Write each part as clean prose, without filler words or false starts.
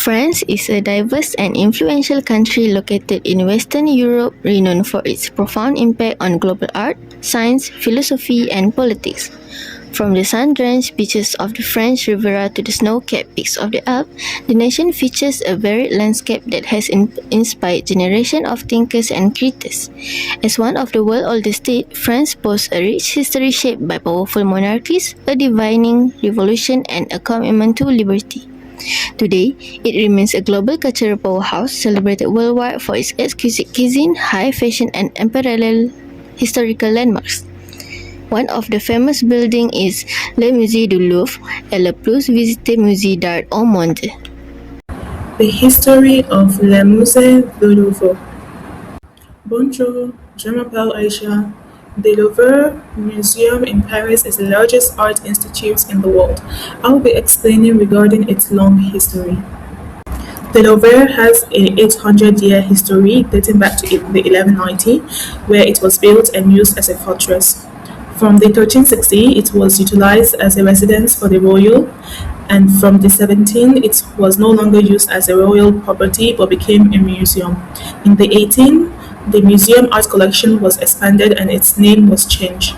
France is a diverse and influential country located in Western Europe, renowned for its profound impact on global art, science, philosophy, and politics. From the sun-drenched beaches of the French Riviera to the snow-capped peaks of the Alps, the nation features a varied landscape that has inspired generations of thinkers and creators. As one of the world's oldest states, France boasts a rich history shaped by powerful monarchies, a defining revolution, and a commitment to liberty. Today, it remains a global cultural powerhouse celebrated worldwide for its exquisite cuisine, high fashion, and unparalleled historical landmarks. One of the famous buildings is le Musée du Louvre et le plus visité musée d'art au monde. The history of le Musée du Louvre. Bonjour, je m'appelle Aisha. The Louvre Museum in Paris is the largest art institute in the world. I will be explaining regarding its long history. The Louvre has an 800-year history dating back to the 1190, where it was built and used as a fortress. From the 1360, it was utilized as a residence for the royal, and from the 17th, it was no longer used as a royal property but became a museum. In the 18th, the museum art collection was expanded and its name was changed.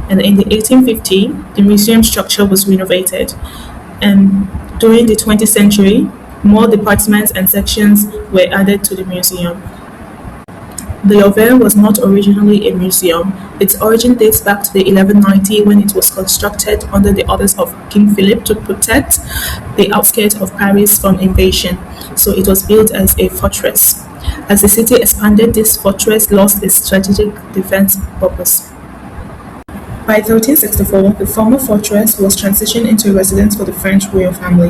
And in the 1850, the museum structure was renovated. And during the 20th century, more departments and sections were added to the museum. The Louvre was not originally a museum. Its origin dates back to the 1190 when it was constructed under the orders of King Philip to protect the outskirts of Paris from invasion. So it was built as a fortress. As the city expanded, this fortress lost its strategic defense purpose. By 1364, the former fortress was transitioned into a residence for the French royal family.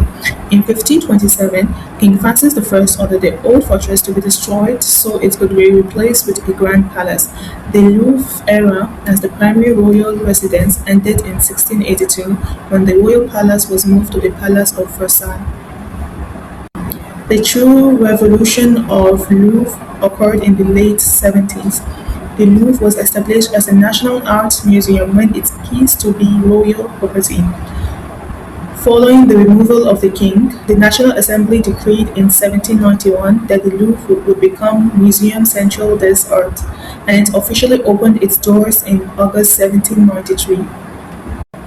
In 1527, King Francis I ordered the old fortress to be destroyed so it could be replaced with a grand palace. The Louvre era as the primary royal residence ended in 1682 when the royal palace was moved to the Palace of Versailles. The true revolution of Louvre occurred in the late 70s. The Louvre was established as a national art museum when it ceased to be royal property. Following the removal of the king, the National Assembly decreed in 1791 that the Louvre would become Museum Central des Arts, and it officially opened its doors in August 1793.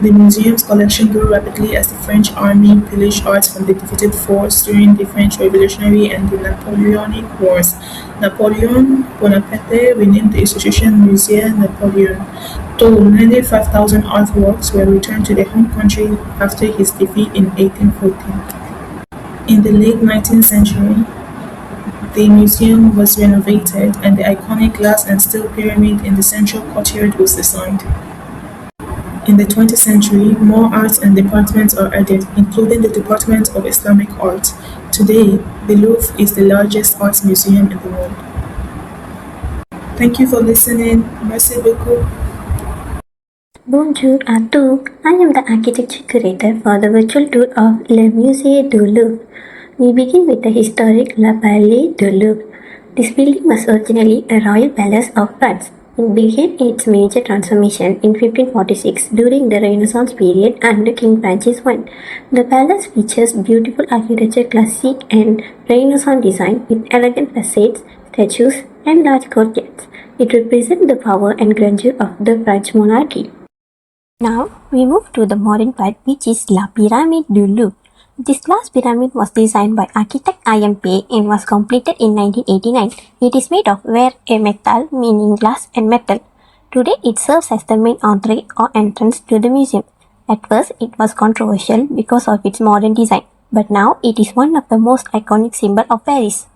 The museum's collection grew rapidly as the French army pillaged art from the defeated force during the French Revolutionary and the Napoleonic Wars. Napoleon Bonaparte renamed the institution Musée Napoléon, though nearly 5,000 artworks were returned to their home country after his defeat in 1814. In the late 19th century, the museum was renovated and the iconic glass and steel pyramid in the central courtyard was designed. In the 20th century, more arts and departments are added, including the Department of Islamic Art. Today, the Louvre is the largest arts museum in the world. Thank you for listening. Merci beaucoup. Bonjour à tous. I am the architecture curator for the virtual tour of Le Musée du Louvre. We begin with the historic La Palais du Louvre. This building was originally a royal palace of France. It began its major transformation in 1546 during the Renaissance period under King Francis I. The palace features beautiful architecture, classic and Renaissance design with elegant facades, statues, and large courtyards. It represents the power and grandeur of the French monarchy. Now we move to the modern part, which is La Pyramide du Louvre. This glass pyramid was designed by architect IMP and was completed in 1989. It is made of verre et métal, meaning glass and metal. Today it serves as the main entrée or entrance to the museum. At first it was controversial because of its modern design, but now it is one of the most iconic symbols of Paris.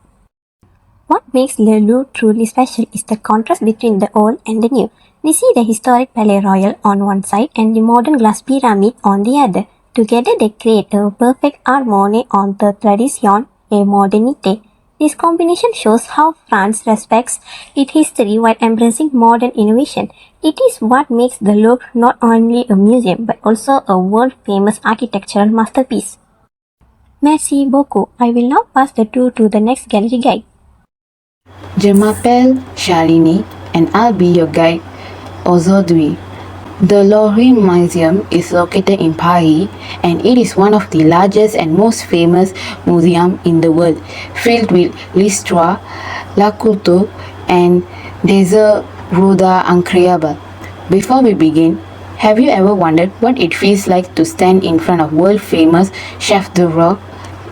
What makes Le Louvre truly special is the contrast between the old and the new. We see the historic Palais Royal on one side and the modern glass pyramid on the other. Together they create a perfect harmony entre tradition et modernité. This combination shows how France respects its history while embracing modern innovation. It is what makes the Louvre not only a museum but also a world-famous architectural masterpiece. Merci beaucoup. I will now pass the tour to the next gallery guide. Je m'appelle Shalini and I'll be your guide aujourd'hui. The Louvre Museum is located in Paris and it is one of the largest and most famous museums in the world, filled with l'histoire, la culture, and des œuvres incroyables. Before we begin, have you ever wondered what it feels like to stand in front of world famous chefs d'oeuvre?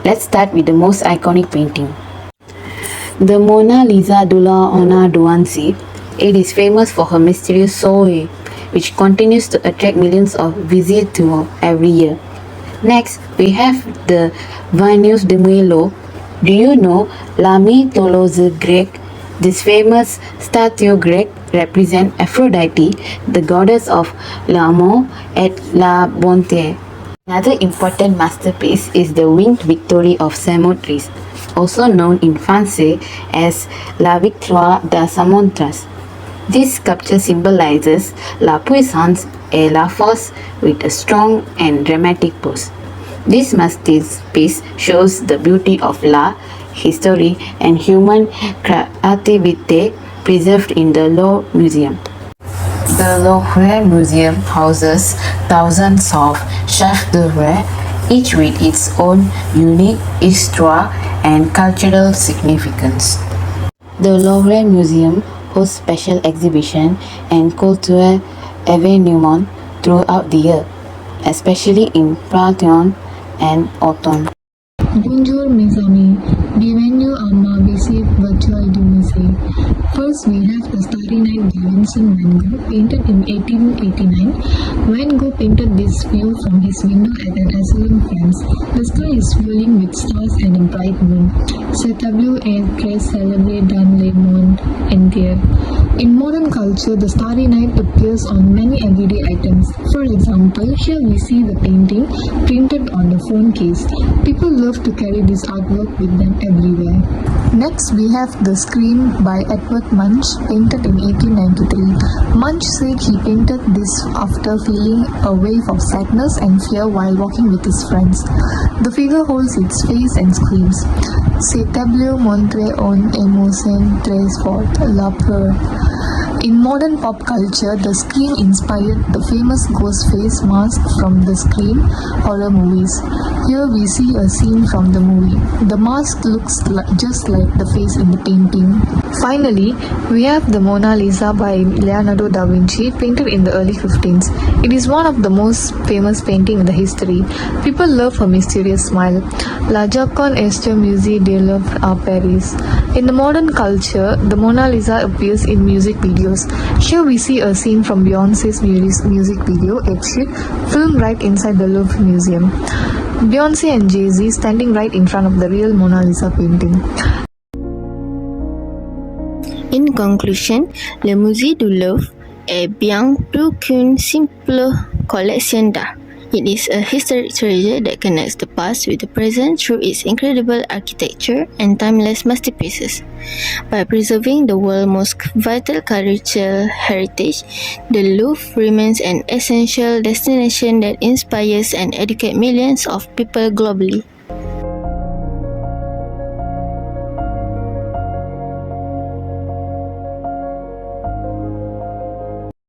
Let's start with the most iconic painting. The Mona Lisa de Leonardo da Vinci. It is famous for her mysterious soul, which continues to attract millions of visitors every year. Next, we have the Venus de Milo. Do you know La mythologie Greek? This famous statue Greek represents Aphrodite, the goddess of l'amour et la bonté. Another important masterpiece is the Winged Victory of Samothrace, also known in France as La Victoire de Samothrace. This sculpture symbolizes la puissance et la force with a strong and dramatic pose. This masterpiece shows the beauty of la history and human creativity preserved in the Louvre Museum. The Louvre Museum houses thousands of chefs d'oeuvre, each with its own unique histoire and cultural significance. The Louvre Museum hosts special exhibitions and cultural événements throughout the year, especially in printemps and autumn. Bonjour mes amis, bienvenue à ma visite virtuelle du musée. First we have the Starry Night by Vincent van Gogh, painted in 1889. Van Gogh painted this view from his window at an asylum France. The sky is swirling with stars and a bright moon. Ce tableau est très célébré dans le monde entier. In modern culture, the Starry Night appears on many everyday items. For example, here we see the painting printed on the phone case. People love to carry this artwork with them everywhere. Next, we have The Scream by Edward Munch, painted in 1893. Munch said he painted this after feeling a wave of sadness and fear while walking with his friends. The figure holds its face and screams. Ce tableau montre une émotion très forte, la peur. In modern pop culture, the Scream inspired the famous Ghostface mask from the Scream horror movies. Here we see a scene from the movie. The mask looks just like the face in the painting. Finally, we have the Mona Lisa by Leonardo da Vinci, painted in the early 15th. It is one of the most famous paintings in the history. People love her mysterious smile. La Joconde est au Musée de Louvre à Paris. In the modern culture, the Mona Lisa appears in music videos. Here we see a scene from Beyoncé's music video, Exit, filmed right inside the Louvre Museum. Beyoncé and Jay-Z standing right in front of the real Mona Lisa painting. In conclusion, le Musée du Louvre est bien plus qu'une simple collection d'art. It is a historic treasure that connects the past with the present through its incredible architecture and timeless masterpieces. By preserving the world's most vital cultural heritage, the Louvre remains an essential destination that inspires and educates millions of people globally.